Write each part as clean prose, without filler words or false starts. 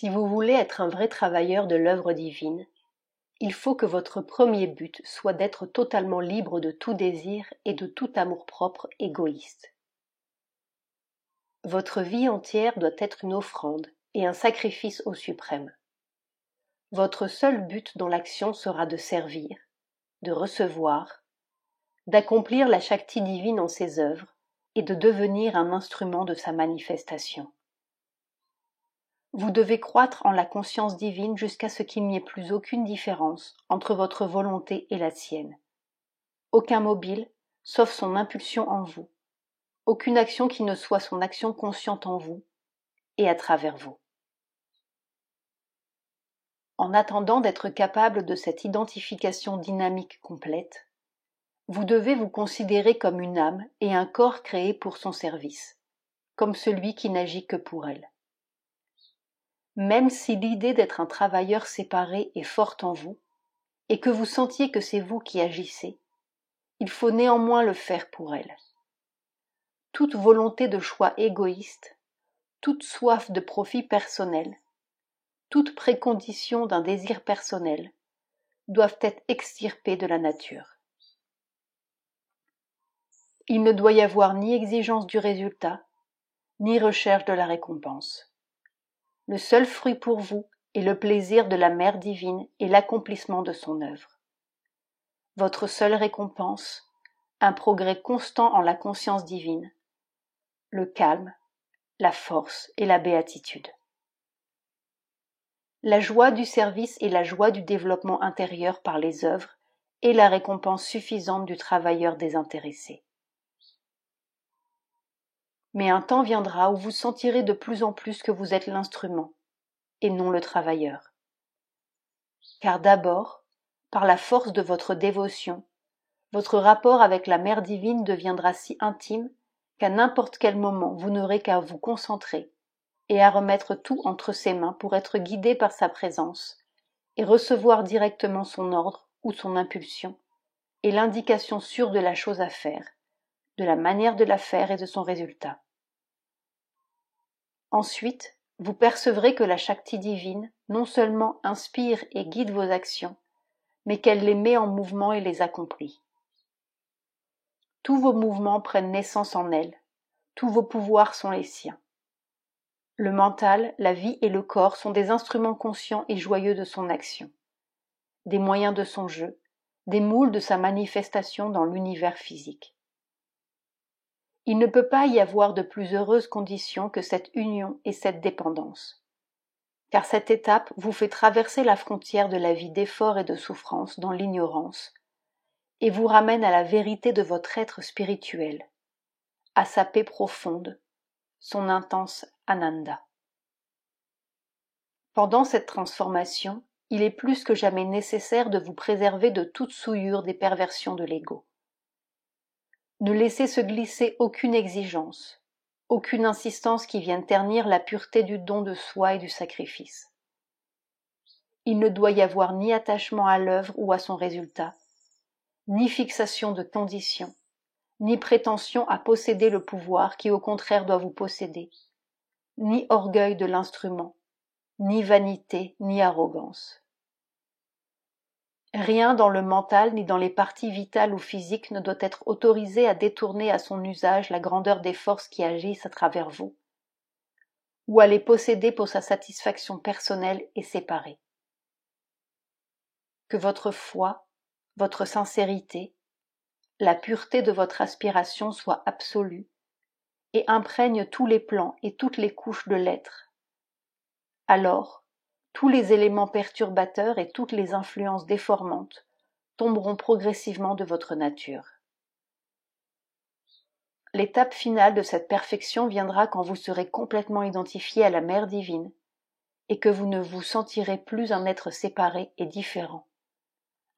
Si vous voulez être un vrai travailleur de l'œuvre divine, il faut que votre premier but soit d'être totalement libre de tout désir et de tout amour-propre égoïste. Votre vie entière doit être une offrande et un sacrifice au suprême. Votre seul but dans l'action sera de servir, de recevoir, d'accomplir la Shakti divine en ses œuvres et de devenir un instrument de sa manifestation. Vous devez croître en la conscience divine jusqu'à ce qu'il n'y ait plus aucune différence entre votre volonté et la sienne. Aucun mobile, sauf son impulsion en vous. Aucune action qui ne soit son action consciente en vous et à travers vous. En attendant d'être capable de cette identification dynamique complète, vous devez vous considérer comme une âme et un corps créés pour son service, comme celui qui n'agit que pour elle. Même si l'idée d'être un travailleur séparé est forte en vous, et que vous sentiez que c'est vous qui agissez, il faut néanmoins le faire pour elle. Toute volonté de choix égoïste, toute soif de profit personnel, toute précondition d'un désir personnel doivent être extirpées de la nature. Il ne doit y avoir ni exigence du résultat, ni recherche de la récompense. Le seul fruit pour vous est le plaisir de la Mère divine et l'accomplissement de son œuvre. Votre seule récompense, un progrès constant en la conscience divine, le calme, la force et la béatitude. La joie du service et la joie du développement intérieur par les œuvres est la récompense suffisante du travailleur désintéressé. Mais un temps viendra où vous sentirez de plus en plus que vous êtes l'instrument et non le travailleur. Car d'abord, par la force de votre dévotion, votre rapport avec la Mère divine deviendra si intime qu'à n'importe quel moment vous n'aurez qu'à vous concentrer et à remettre tout entre ses mains pour être guidé par sa présence et recevoir directement son ordre ou son impulsion et l'indication sûre de la chose à faire, de la manière de la faire et de son résultat. Ensuite, vous percevrez que la Shakti divine non seulement inspire et guide vos actions, mais qu'elle les met en mouvement et les accomplit. Tous vos mouvements prennent naissance en elle, tous vos pouvoirs sont les siens. Le mental, la vie et le corps sont des instruments conscients et joyeux de son action, des moyens de son jeu, des moules de sa manifestation dans l'univers physique. Il ne peut pas y avoir de plus heureuses conditions que cette union et cette dépendance, car cette étape vous fait traverser la frontière de la vie d'effort et de souffrance dans l'ignorance, et vous ramène à la vérité de votre être spirituel, à sa paix profonde, son intense Ananda. Pendant cette transformation, il est plus que jamais nécessaire de vous préserver de toute souillure des perversions de l'ego. Ne laissez se glisser aucune exigence, aucune insistance qui vienne ternir la pureté du don de soi et du sacrifice. Il ne doit y avoir ni attachement à l'œuvre ou à son résultat, ni fixation de conditions, ni prétention à posséder le pouvoir qui au contraire doit vous posséder, ni orgueil de l'instrument, ni vanité, ni arrogance. Rien dans le mental ni dans les parties vitales ou physiques ne doit être autorisé à détourner à son usage la grandeur des forces qui agissent à travers vous, ou à les posséder pour sa satisfaction personnelle et séparée. Que votre foi, votre sincérité, la pureté de votre aspiration soient absolues et imprègnent tous les plans et toutes les couches de l'être. Alors, tous les éléments perturbateurs et toutes les influences déformantes tomberont progressivement de votre nature. L'étape finale de cette perfection viendra quand vous serez complètement identifié à la Mère divine et que vous ne vous sentirez plus un être séparé et différent,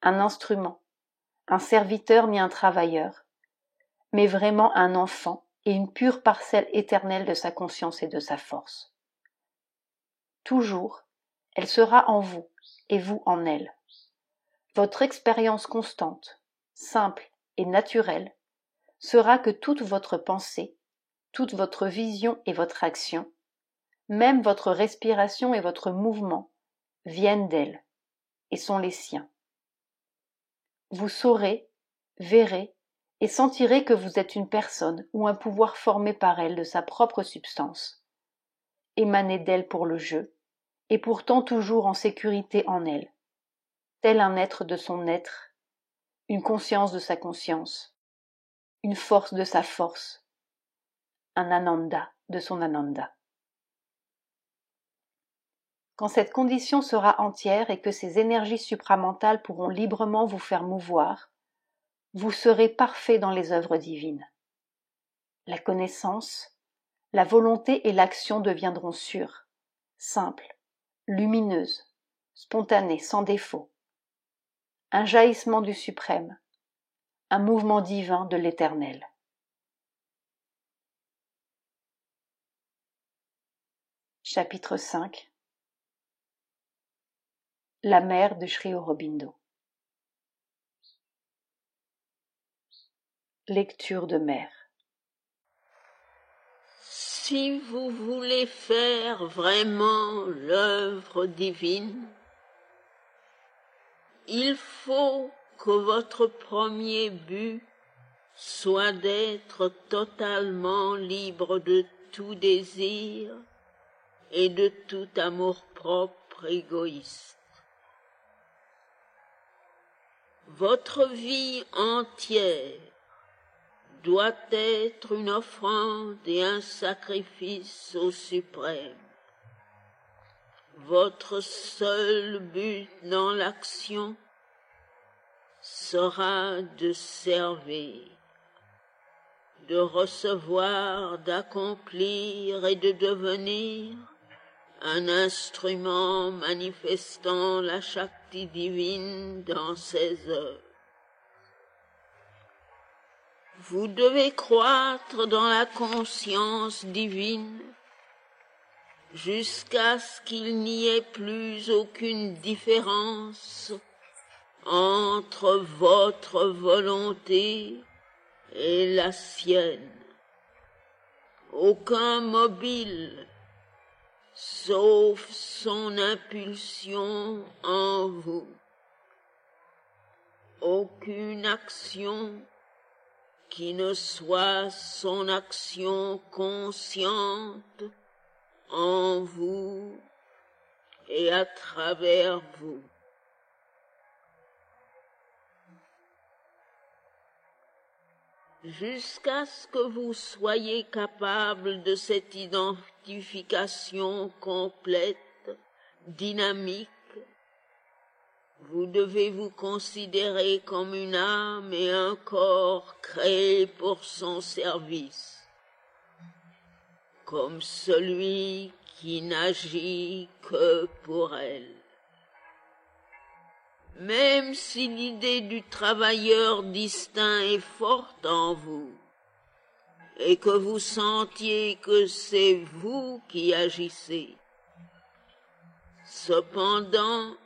un instrument, un serviteur ni un travailleur, mais vraiment un enfant et une pure parcelle éternelle de sa conscience et de sa force. Toujours, elle sera en vous et vous en elle. Votre expérience constante, simple et naturelle sera que toute votre pensée, toute votre vision et votre action, Même votre respiration et votre mouvement viennent d'elle et sont les siens. Vous saurez, verrez et sentirez que vous êtes une personne ou un pouvoir formé par elle de sa propre substance, émané d'elle pour le jeu, et pourtant toujours en sécurité en elle, tel un être de son être, une conscience de sa conscience, une force de sa force, un ananda de son ananda. Quand cette condition sera entière et que ces énergies supramentales pourront librement vous faire mouvoir, vous serez parfait dans les œuvres divines. La connaissance, la volonté et l'action deviendront sûres, simples, lumineuses, spontanées, sans défaut. Un jaillissement du suprême, un mouvement divin de l'éternel. Chapitre 5. La mère de Sri Aurobindo. Lecture de mère. Si vous voulez faire vraiment l'œuvre divine, il faut que votre premier but soit d'être totalement libre de tout désir et de tout amour-propre égoïste. Votre vie entière doit être une offrande et un sacrifice au Suprême. Votre seul but dans l'action sera de servir, de recevoir, d'accomplir et de devenir un instrument manifestant la Shakti divine dans ses œuvres. Vous devez croître dans la conscience divine jusqu'à ce qu'il n'y ait plus aucune différence entre votre volonté et la sienne. Aucun mobile, sauf son impulsion en vous. Aucune action qui ne soit son action consciente en vous et à travers vous. Jusqu'à ce que vous soyez capable de cette identification complète, dynamique, vous devez vous considérer comme une âme et un corps créés pour son service, comme celui qui n'agit que pour elle. Même si l'idée du travailleur distinct est forte en vous, et que vous sentiez que c'est vous qui agissez, cependant,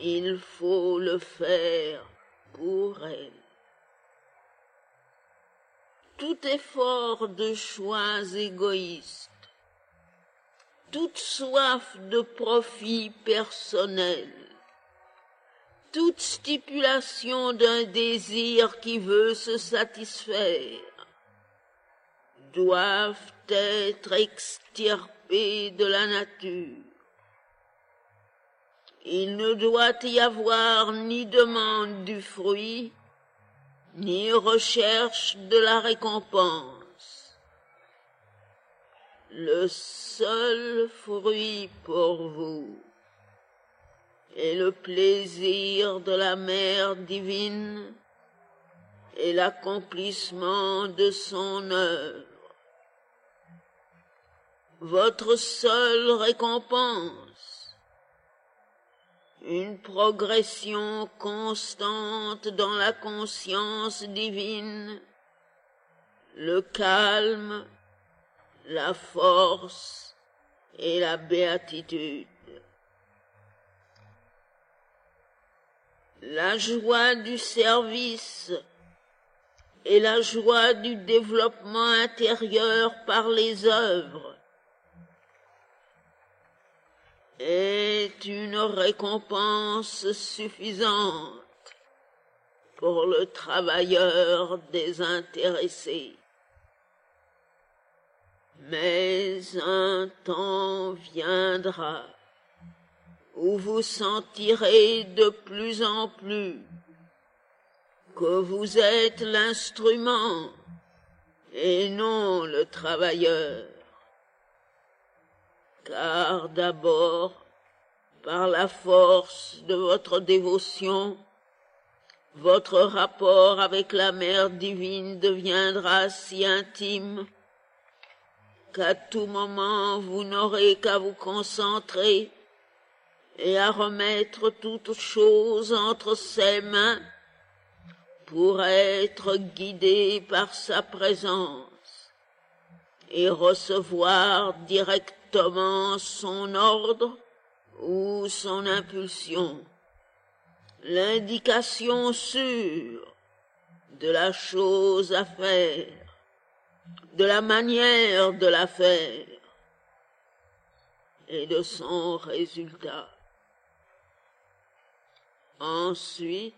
il faut le faire pour elle. Tout effort de choix égoïste, toute soif de profit personnel, toute stipulation d'un désir qui veut se satisfaire doivent être extirpés de la nature. Il ne doit y avoir ni demande du fruit, ni recherche de la récompense. Le seul fruit pour vous est le plaisir de la Mère divine et l'accomplissement de son œuvre. Votre seule récompense, une progression constante dans la conscience divine, le calme, la force et la béatitude. La joie du service et la joie du développement intérieur par les œuvres est une récompense suffisante pour le travailleur désintéressé. Mais un temps viendra où vous sentirez de plus en plus que vous êtes l'instrument et non le travailleur. Car d'abord, par la force de votre dévotion, votre rapport avec la Mère divine deviendra si intime qu'à tout moment vous n'aurez qu'à vous concentrer et à remettre toutes choses entre ses mains pour être guidé par sa présence et recevoir directement son ordre ou son impulsion, l'indication sûre de la chose à faire, de la manière de la faire et de son résultat. Ensuite,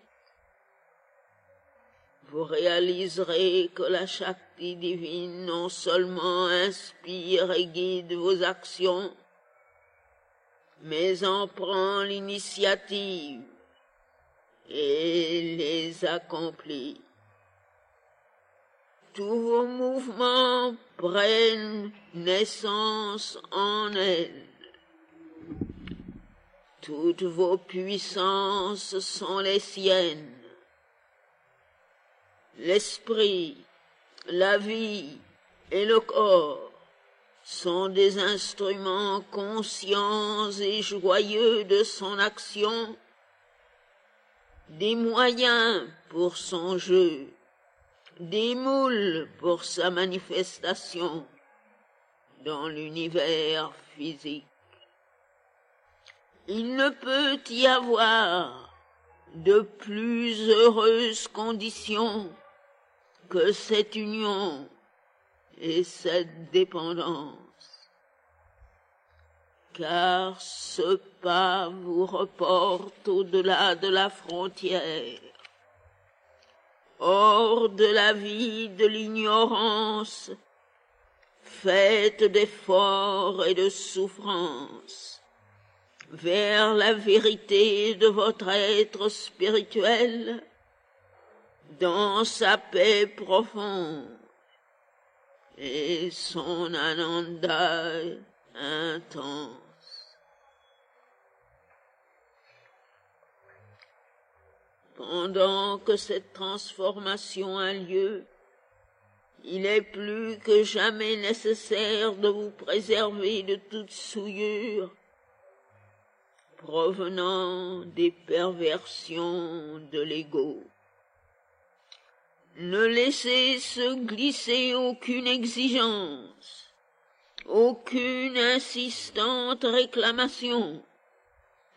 vous réaliserez que la Shakti divine non seulement inspire et guide vos actions, mais en prend l'initiative et les accomplit. Tous vos mouvements prennent naissance en elle. Toutes vos puissances sont les siennes. L'esprit, la vie et le corps sont des instruments conscients et joyeux de son action, des moyens pour son jeu, des moules pour sa manifestation dans l'univers physique. Il ne peut y avoir de plus heureuses conditions que cette union et cette dépendance, car ce pas vous reporte au-delà de la frontière, hors de la vie de l'ignorance, faite d'efforts et de souffrances, vers la vérité de votre être spirituel, dans sa paix profonde et son ananda intense. Pendant que cette transformation a lieu, il est plus que jamais nécessaire de vous préserver de toute souillure provenant des perversions de l'ego. Ne laissez se glisser aucune exigence, aucune insistante réclamation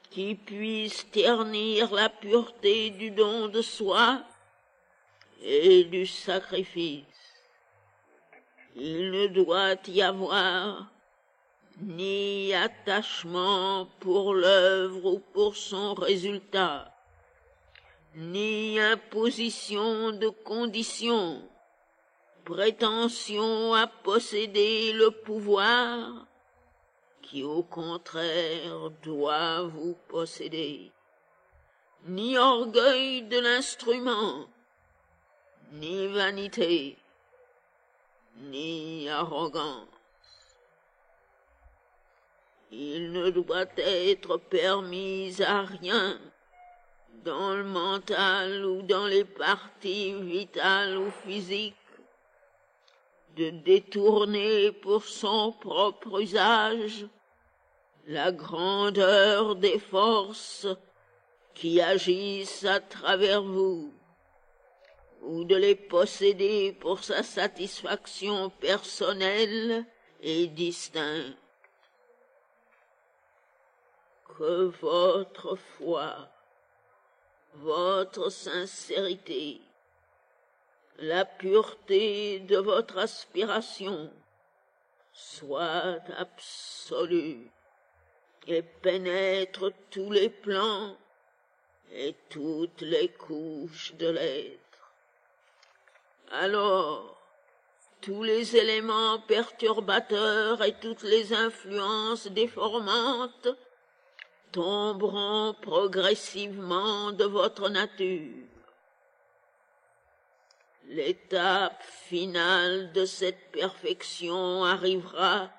qui puisse ternir la pureté du don de soi et du sacrifice. Il ne doit y avoir ni attachement pour l'œuvre ou pour son résultat, ni imposition de conditions, prétention à posséder le pouvoir, qui au contraire doit vous posséder, ni orgueil de l'instrument, ni vanité, ni arrogance. Il ne doit être permis à rien, dans le mental ou dans les parties vitales ou physiques, de détourner pour son propre usage la grandeur des forces qui agissent à travers vous, ou de les posséder pour sa satisfaction personnelle et distincte. Que votre foi, votre sincérité, la pureté de votre aspiration soient absolues et pénètre tous les plans et toutes les couches de l'être. Alors, tous les éléments perturbateurs et toutes les influences déformantes tomberont progressivement de votre nature. L'étape finale de cette perfection arrivera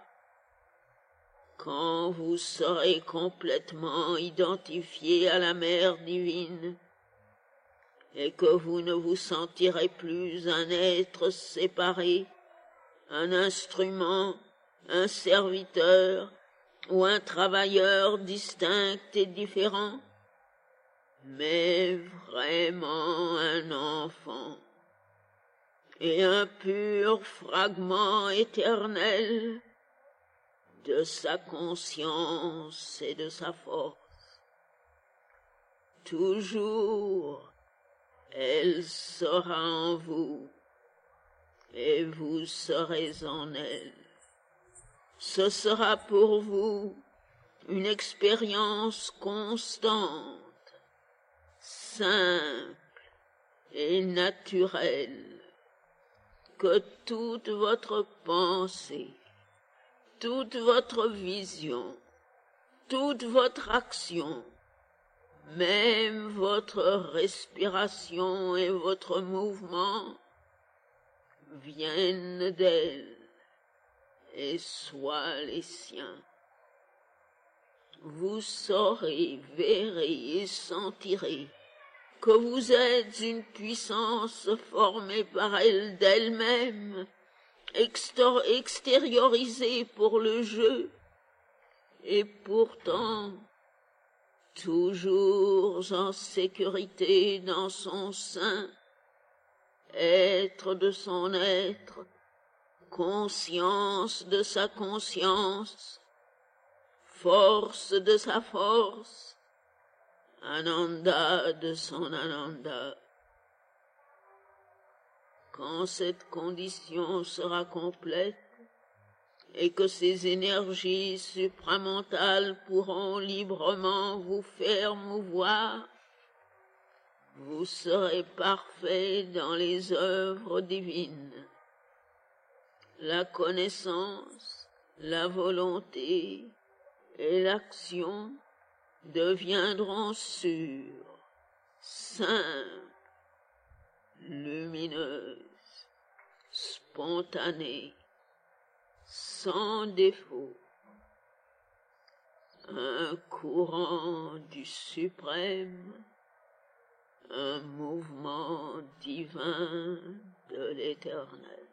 quand vous serez complètement identifié à la mère divine et que vous ne vous sentirez plus un être séparé, un instrument, un serviteur ou un travailleur distinct et différent, mais vraiment un enfant et un pur fragment éternel de sa conscience et de sa force. Toujours, elle sera en vous et vous serez en elle. Ce sera pour vous une expérience constante, simple et naturelle, que toute votre pensée, toute votre vision, toute votre action, même votre respiration et votre mouvement viennent d'elle et soient les siens. Vous saurez, verrez et sentirez que vous êtes une puissance formée par elle d'elle-même, extériorisée pour le jeu, et pourtant toujours en sécurité dans son sein, être de son être, conscience de sa conscience, force de sa force, Ananda de son Ananda. Quand cette condition sera complète et que ces énergies supramentales pourront librement vous faire mouvoir, vous serez parfait dans les œuvres divines. La connaissance, la volonté et l'action deviendront sûres, simples, lumineuses, spontanées, sans défaut. Un courant du suprême, un mouvement divin de l'éternel.